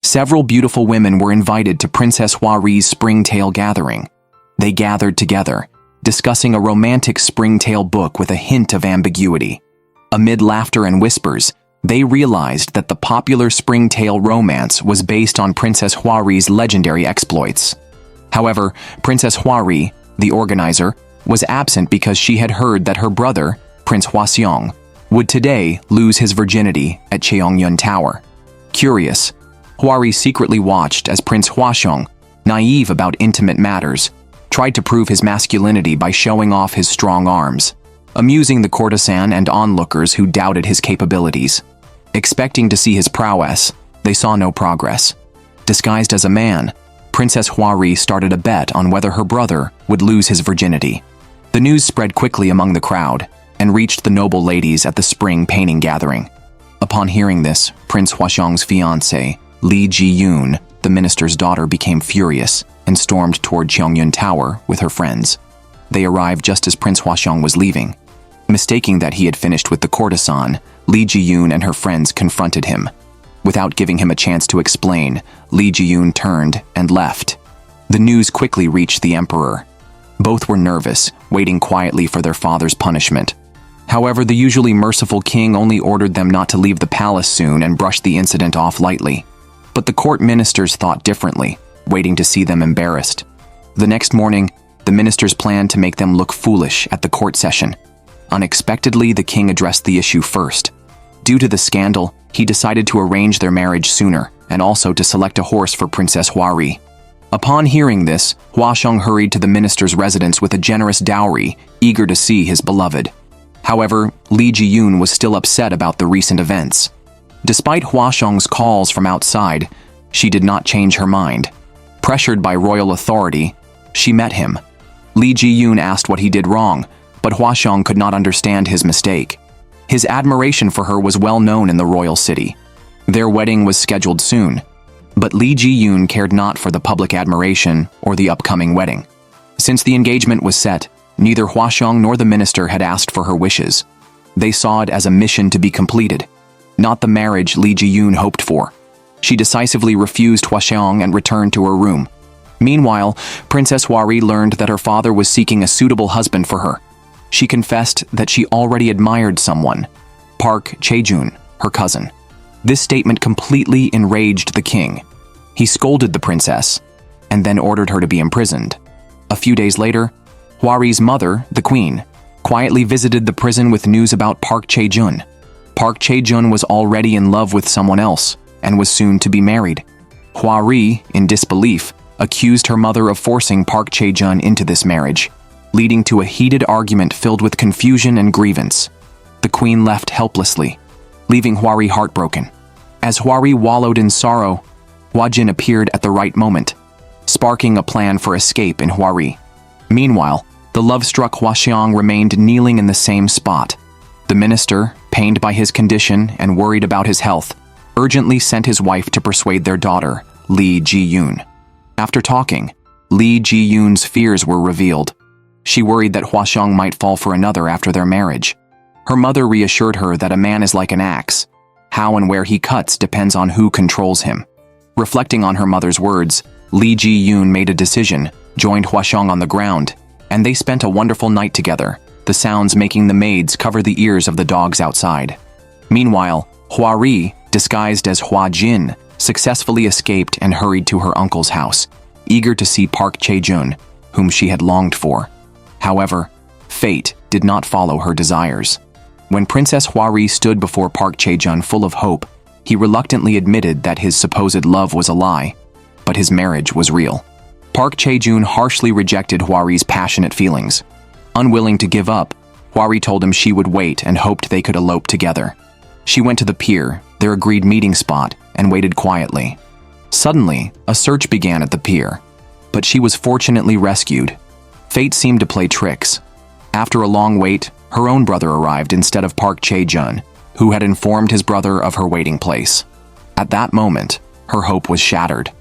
Several beautiful women were invited to Princess Hwa-ri's springtale gathering. They gathered together, discussing a romantic springtale book with a hint of ambiguity. Amid laughter and whispers, they realized that the popular springtale romance was based on Princess Hwa-ri's legendary exploits. However, Princess Hwa-ri, the organizer, was absent because she had heard that her brother, Prince Hwa-seong, would today lose his virginity at Cheongyun Tower. Curious, Hwa-ri secretly watched as Prince Hwa-seong, naive about intimate matters, tried to prove his masculinity by showing off his strong arms, amusing the courtesan and onlookers who doubted his capabilities. Expecting to see his prowess, they saw no progress. Disguised as a man, Princess Hwa-ri started a bet on whether her brother would lose his virginity. The news spread quickly among the crowd and reached the noble ladies at the spring painting gathering. Upon hearing this, Prince Hwa-seong's fiancée, Lee Ji-yoon, the minister's daughter, became furious and stormed toward Cheongyun Tower with her friends. They arrived just as Prince Hwa-seong was leaving. Mistaking that he had finished with the courtesan, Lee Ji-yoon and her friends confronted him. Without giving him a chance to explain, Lee Ji-yoon turned and left. The news quickly reached the emperor. Both were nervous, waiting quietly for their father's punishment. However, the usually merciful king only ordered them not to leave the palace soon and brushed the incident off lightly. But the court ministers thought differently, waiting to see them embarrassed. The next morning, the ministers planned to make them look foolish at the court session. Unexpectedly, the king addressed the issue first. Due to the scandal, he decided to arrange their marriage sooner and also to select a horse for Princess Hwa-ri. Upon hearing this, Hwa-seong hurried to the minister's residence with a generous dowry, eager to see his beloved. However, Lee Ji-yoon was still upset about the recent events. Despite Hwa-seong's calls from outside, she did not change her mind. Pressured by royal authority, she met him. Lee Ji-yoon asked what he did wrong, but Hwa-seong could not understand his mistake. His admiration for her was well known in the royal city. Their wedding was scheduled soon, but Lee Ji-yoon cared not for the public admiration or the upcoming wedding. Since the engagement was set, neither Hwa-seong nor the minister had asked for her wishes. They saw it as a mission to be completed, not the marriage Lee Ji-yoon hoped for. She decisively refused Hwa-seong and returned to her room. Meanwhile, Princess Hwa-ri learned that her father was seeking a suitable husband for her. She confessed that she already admired someone, Park Chae-jun, her cousin. This statement completely enraged the king. He scolded the princess, and then ordered her to be imprisoned. A few days later, Hwa-ri's mother, the queen, quietly visited the prison with news about Park Chae-jun. Park Chae-jun was already in love with someone else and was soon to be married. Hwa-ri, in disbelief, accused her mother of forcing Park Chae-jun into this marriage, leading to a heated argument filled with confusion and grievance. The queen left helplessly, leaving Hwa-ri heartbroken. As Hwa-ri wallowed in sorrow, Hwa-jin appeared at the right moment, sparking a plan for escape in Hwa-ri. Meanwhile, the love-struck Hwa-seong remained kneeling in the same spot. The minister, pained by his condition and worried about his health, urgently sent his wife to persuade their daughter, Lee Ji-yoon. After talking, Lee Ji-yoon's fears were revealed. She worried that Hwa-seong might fall for another after their marriage. Her mother reassured her that a man is like an axe. How and where he cuts depends on who controls him. Reflecting on her mother's words, Lee Ji-yoon made a decision, joined Hwa-seong on the ground, and they spent a wonderful night together, the sounds making the maids cover the ears of the dogs outside. Meanwhile, Hwa-ri, disguised as Hwa-jin, successfully escaped and hurried to her uncle's house, eager to see Park Chae-jun, whom she had longed for. However, fate did not follow her desires. When Princess Hwa-ri stood before Park Chae-jun full of hope, he reluctantly admitted that his supposed love was a lie, but his marriage was real. Park Chae-jun harshly rejected Hwa-ri's passionate feelings. Unwilling to give up, Hwa-ri told him she would wait and hoped they could elope together. She went to the pier, their agreed meeting spot, and waited quietly. Suddenly, a search began at the pier, but she was fortunately rescued. Fate seemed to play tricks. After a long wait, her own brother arrived instead of Park Chae-jun, who had informed his brother of her waiting place. At that moment, her hope was shattered.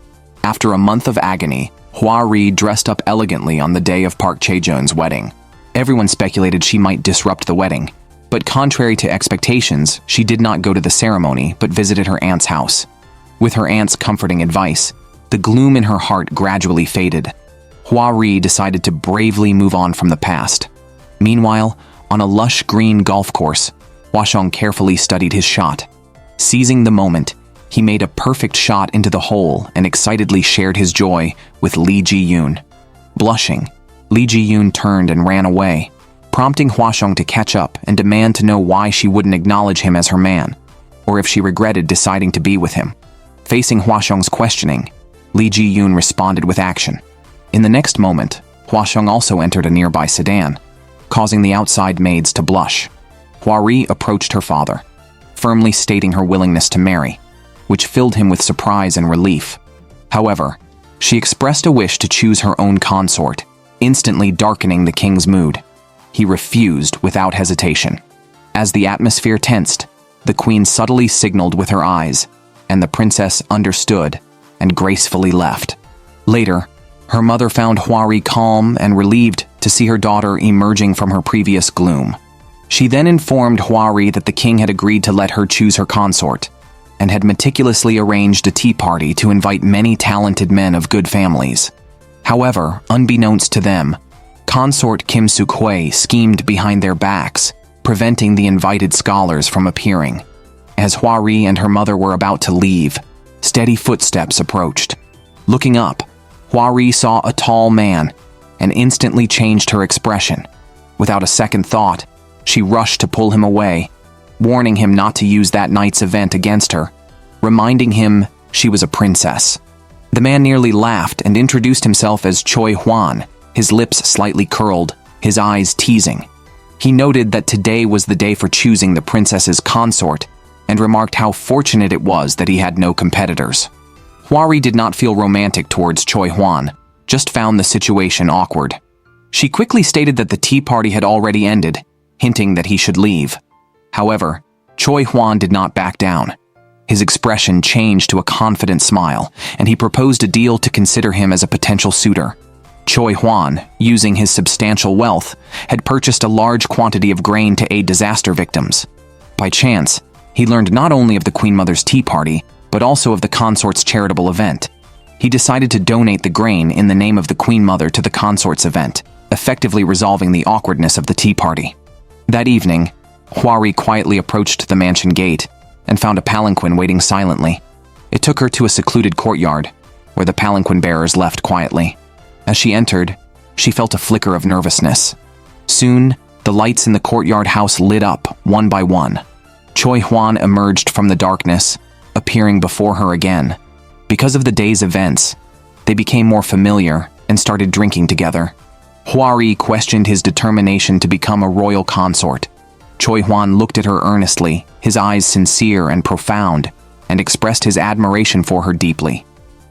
After a month of agony, Hwa-ri dressed up elegantly on the day of Park Chae-jun's wedding. Everyone speculated she might disrupt the wedding, but contrary to expectations, she did not go to the ceremony but visited her aunt's house. With her aunt's comforting advice, the gloom in her heart gradually faded. Hwa-ri decided to bravely move on from the past. Meanwhile, on a lush green golf course, Hwa-shong carefully studied his shot. Seizing the moment, he made a perfect shot into the hole and excitedly shared his joy with Lee Ji-yoon. Blushing, Lee Ji-yoon turned and ran away, prompting Hwa-shong to catch up and demand to know why she wouldn't acknowledge him as her man, or if she regretted deciding to be with him. Facing Hwa-shong's questioning, Lee Ji-yoon responded with action. In the next moment, Hwa-shong also entered a nearby sedan, causing the outside maids to blush. Hwa-ri approached her father, firmly stating her willingness to marry, which filled him with surprise and relief. However, she expressed a wish to choose her own consort, instantly darkening the king's mood. He refused without hesitation. As the atmosphere tensed, the queen subtly signaled with her eyes, and the princess understood and gracefully left. Later, her mother found Hwa-ri calm and relieved to see her daughter emerging from her previous gloom. She then informed Hwa-ri that the king had agreed to let her choose her consort, and had meticulously arranged a tea party to invite many talented men of good families. However, unbeknownst to them, consort Kim Suk-hwai schemed behind their backs, preventing the invited scholars from appearing. As Hwa-ri and her mother were about to leave, steady footsteps approached. Looking up, Hwa-ri saw a tall man and instantly changed her expression. Without a second thought, she rushed to pull him away, warning him not to use that night's event against her, reminding him she was a princess. The man nearly laughed and introduced himself as Choi Hwan, his lips slightly curled, his eyes teasing. He noted that today was the day for choosing the princess's consort, and remarked how fortunate it was that he had no competitors. Hwa-ri did not feel romantic towards Choi Hwan, just found the situation awkward. She quickly stated that the tea party had already ended, hinting that he should leave. However, Choi Hwan did not back down. His expression changed to a confident smile, and he proposed a deal to consider him as a potential suitor. Choi Hwan, using his substantial wealth, had purchased a large quantity of grain to aid disaster victims. By chance, he learned not only of the Queen Mother's tea party, but also of the consort's charitable event. He decided to donate the grain in the name of the Queen Mother to the consort's event, effectively resolving the awkwardness of the tea party. That evening, Hwa-ri quietly approached the mansion gate and found a palanquin waiting silently. It took her to a secluded courtyard, where the palanquin bearers left quietly. As she entered, she felt a flicker of nervousness. Soon, the lights in the courtyard house lit up, one by one. Choi Hwan emerged from the darkness, appearing before her again. Because of the day's events, they became more familiar and started drinking together. Hwa-ri questioned his determination to become a royal consort. Choi Hwan looked at her earnestly, his eyes sincere and profound, and expressed his admiration for her deeply.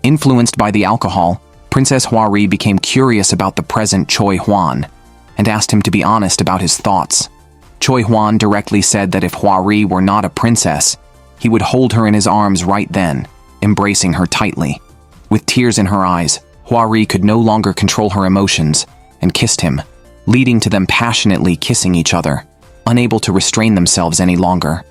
Influenced by the alcohol, Princess Hwa-ri became curious about the present Choi Hwan, and asked him to be honest about his thoughts. Choi Hwan directly said that if Hwa-ri were not a princess, he would hold her in his arms right then, embracing her tightly. With tears in her eyes, Hwa-ri could no longer control her emotions, and kissed him, leading to them passionately kissing each other, unable to restrain themselves any longer.